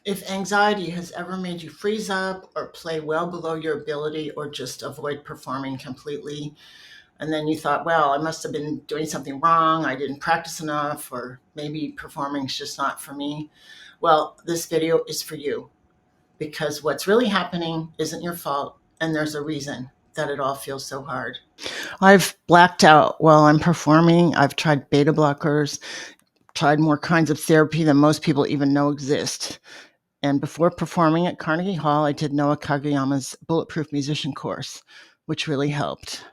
If anxiety has ever made you freeze up or play well below your ability or just avoid performing completely, and then you thought, well, I must have been doing something wrong, I didn't practice enough, or maybe performing's just not for me, well, this video is for you because what's really happening isn't your fault, and there's a reason that it all feels so hard. I've blacked out while I'm performing. I've tried beta blockers, tried more kinds of therapy than most people even know exist. And before performing at Carnegie Hall, I did Noah Kageyama's Bulletproof Musician course, which really helped.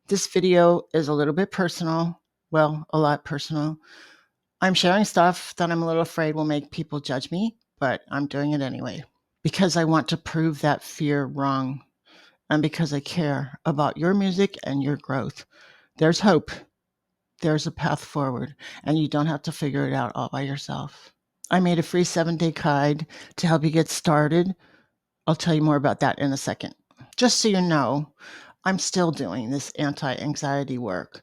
This video is a little bit personal. Well, a lot personal. I'm sharing stuff that I'm a little afraid will make people judge me, but I'm doing it anyway because I want to prove that fear wrong and because I care about your music and your growth. There's hope. There's a path forward, and you don't have to figure it out all by yourself. I made a free 7-day guide to help you get started. I'll tell you more about that in a second. Just so you know, I'm still doing this anti-anxiety work.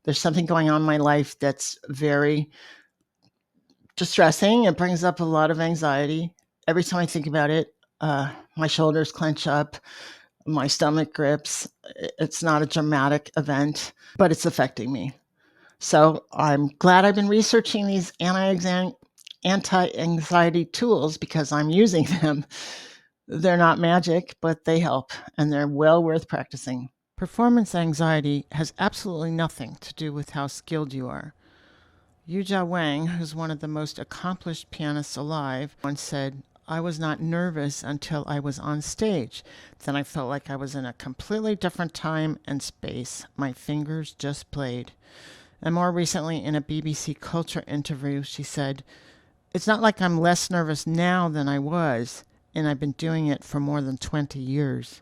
There's something going on in my life that's very distressing. It brings up a lot of anxiety. Every time I think about it, my shoulders clench up, my stomach grips. It's not a dramatic event, but it's affecting me. So I'm glad I've been researching these anti-anxiety tools because I'm using them. They're not magic, but they help, and they're well worth practicing. Performance anxiety has absolutely nothing to do with how skilled you are. Yuja Wang, who's one of the most accomplished pianists alive, once said, I was not nervous until I was on stage. Then I felt like I was in a completely different time and space. My fingers just played. And more recently, in a BBC Culture interview, she said, it's not like I'm less nervous now than I was, and I've been doing it for more than 20 years.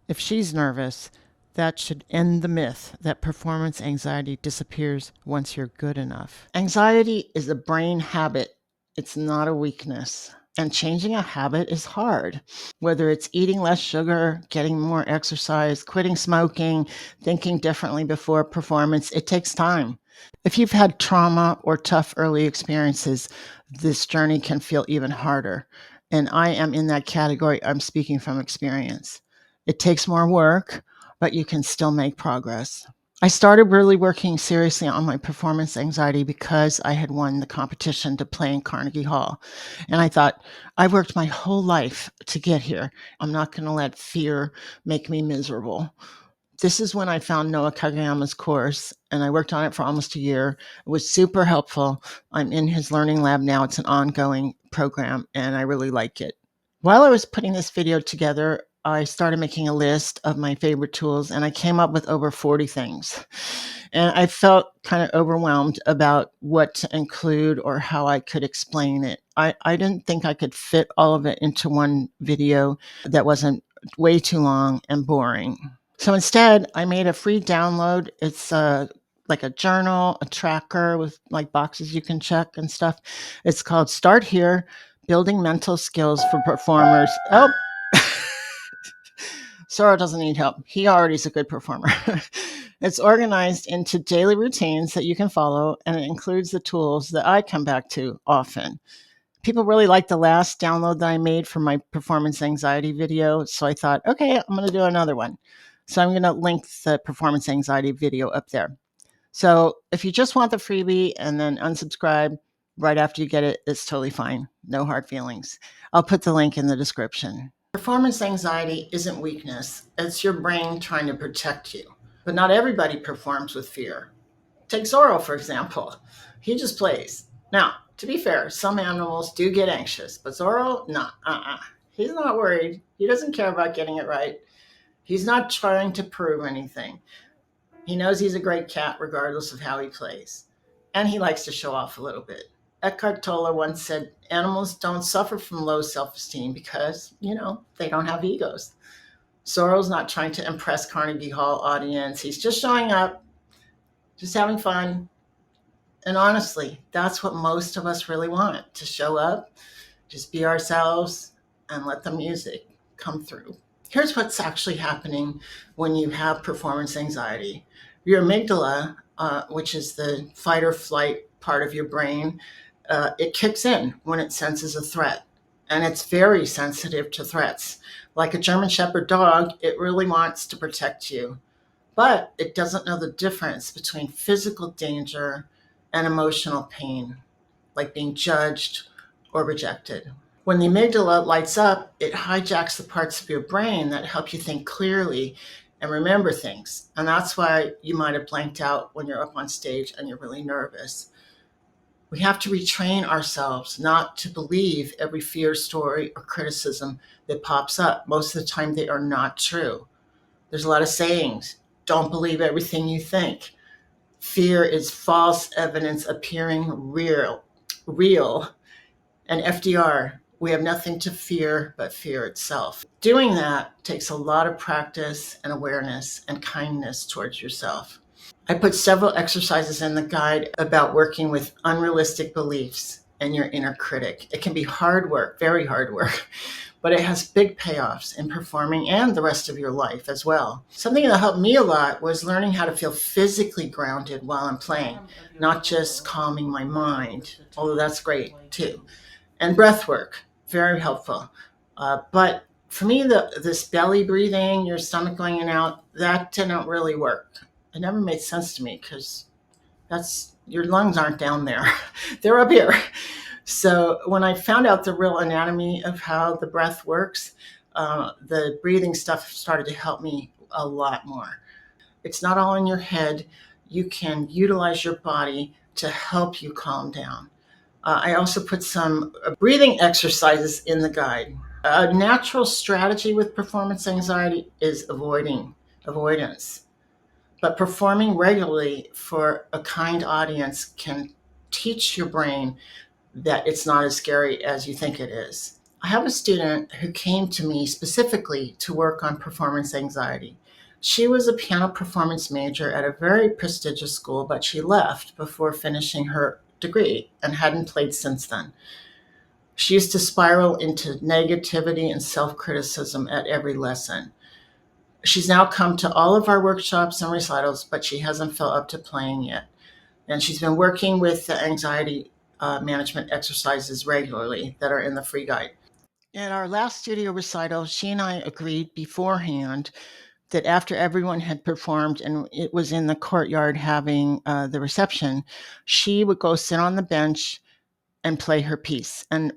If she's nervous, that should end the myth that performance anxiety disappears once you're good enough. Anxiety is a brain habit. It's not a weakness. And changing a habit is hard. Whether it's eating less sugar, getting more exercise, quitting smoking, thinking differently before performance, it takes time. If you've had trauma or tough early experiences, this journey can feel even harder. And I am in that category. I'm speaking from experience. It takes more work, but you can still make progress. I started really working seriously on my performance anxiety because I had won the competition to play in Carnegie Hall. And I thought, I've worked my whole life to get here. I'm not going to let fear make me miserable. This is when I found Noah Kageyama's course, and I worked on it for almost a year. It was super helpful. I'm in his learning lab now. It's an ongoing program, and I really like it. While I was putting this video together, I started making a list of my favorite tools, and I came up with over 40 things. And I felt kind of overwhelmed about what to include or how I could explain it. I didn't think I could fit all of it into one video that wasn't way too long and boring. So instead, I made a free download. It's like a journal, a tracker with like boxes you can check and stuff. It's called Start Here, Building Mental Skills for Performers. Oh, Zorro doesn't need help. He already is a good performer. It's organized into daily routines that you can follow, and it includes the tools that I come back to often. People really liked the last download that I made for my performance anxiety video, so I thought, okay, I'm going to do another one. So I'm going to link the performance anxiety video up there. So if you just want the freebie and then unsubscribe right after you get it, it's totally fine. No hard feelings. I'll put the link in the description. Performance anxiety isn't weakness. It's your brain trying to protect you. But not everybody performs with fear. Take Zorro, for example. He just plays. Now, to be fair, some animals do get anxious, but Zorro, nah, He's not worried. He doesn't care about getting it right. He's not trying to prove anything. He knows he's a great cat regardless of how he plays. And he likes to show off a little bit. Eckhart Tolle once said, animals don't suffer from low self-esteem because, they don't have egos. Zorro's not trying to impress Carnegie Hall audience. He's just showing up, just having fun. And honestly, that's what most of us really want, to show up, just be ourselves, and let the music come through. Here's what's actually happening when you have performance anxiety. Your amygdala, which is the fight or flight part of your brain, It kicks in when it senses a threat, and it's very sensitive to threats. Like a German Shepherd dog, it really wants to protect you, but it doesn't know the difference between physical danger and emotional pain, like being judged or rejected. When the amygdala lights up, it hijacks the parts of your brain that help you think clearly and remember things. And that's why you might have blanked out when you're up on stage and you're really nervous. We have to retrain ourselves not to believe every fear story or criticism that pops up. Most of the time, they are not true. There's a lot of sayings. Don't believe everything you think. Fear is false evidence appearing real. Real. And FDR, we have nothing to fear but fear itself. Doing that takes a lot of practice and awareness and kindness towards yourself. I put several exercises in the guide about working with unrealistic beliefs and your inner critic. It can be hard work, very hard work, but it has big payoffs in performing and the rest of your life as well. Something that helped me a lot was learning how to feel physically grounded while I'm playing, not just calming my mind, although that's great too. And breath work, very helpful. But for me, this belly breathing, your stomach going in and out, that didn't really work. It never made sense to me because that's your lungs aren't down there; they're up here. So when I found out the real anatomy of how the breath works, the breathing stuff started to help me a lot more. It's not all in your head. You can utilize your body to help you calm down. I also put some breathing exercises in the guide. A natural strategy with performance anxiety is avoidance. But performing regularly for a kind audience can teach your brain that it's not as scary as you think it is. I have a student who came to me specifically to work on performance anxiety. She was a piano performance major at a very prestigious school, but she left before finishing her degree and hadn't played since then. She used to spiral into negativity and self criticism at every lesson. She's now come to all of our workshops and recitals, but she hasn't felt up to playing yet. And she's been working with the anxiety management exercises regularly that are in the free guide. At our last studio recital, she and I agreed beforehand that after everyone had performed and it was in the courtyard having the reception, she would go sit on the bench and play her piece. And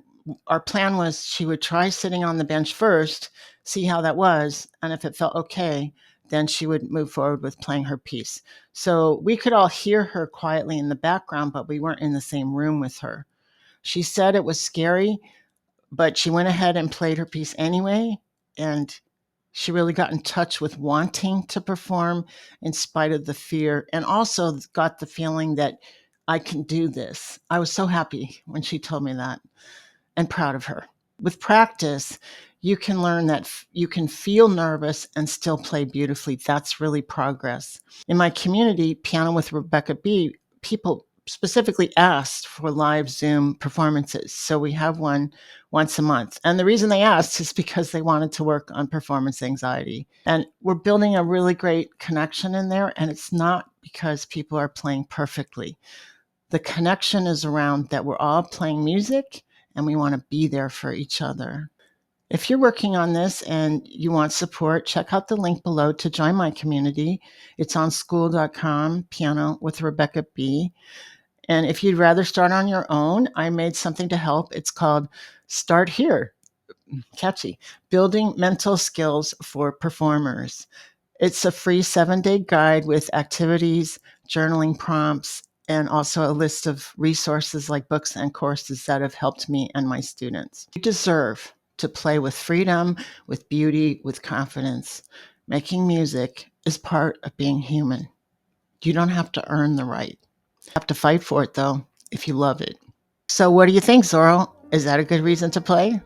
our plan was she would try sitting on the bench first, see how that was, and if it felt okay, then she would move forward with playing her piece. So we could all hear her quietly in the background, but we weren't in the same room with her. She said it was scary, but she went ahead and played her piece anyway, and she really got in touch with wanting to perform in spite of the fear, and also got the feeling that I can do this. I was so happy when she told me that and proud of her. With practice, you can learn that you can feel nervous and still play beautifully. That's really progress. In my community, Piano with Rebecca B, people specifically asked for live Zoom performances. So we have one once a month. And the reason they asked is because they wanted to work on performance anxiety. And we're building a really great connection in there. And it's not because people are playing perfectly. The connection is around that we're all playing music and we want to be there for each other. If you're working on this and you want support, check out the link below to join my community. It's on school.com, Piano with Rebecca B. And if you'd rather start on your own, I made something to help. It's called Start Here. Catchy. Building Mental Skills for Performers. It's a free 7-day guide with activities, journaling prompts, and also a list of resources like books and courses that have helped me and my students. You deserve to play with freedom, with beauty, with confidence. Making music is part of being human. You don't have to earn the right. You have to fight for it, though, if you love it. So what do you think, Zorro? Is that a good reason to play?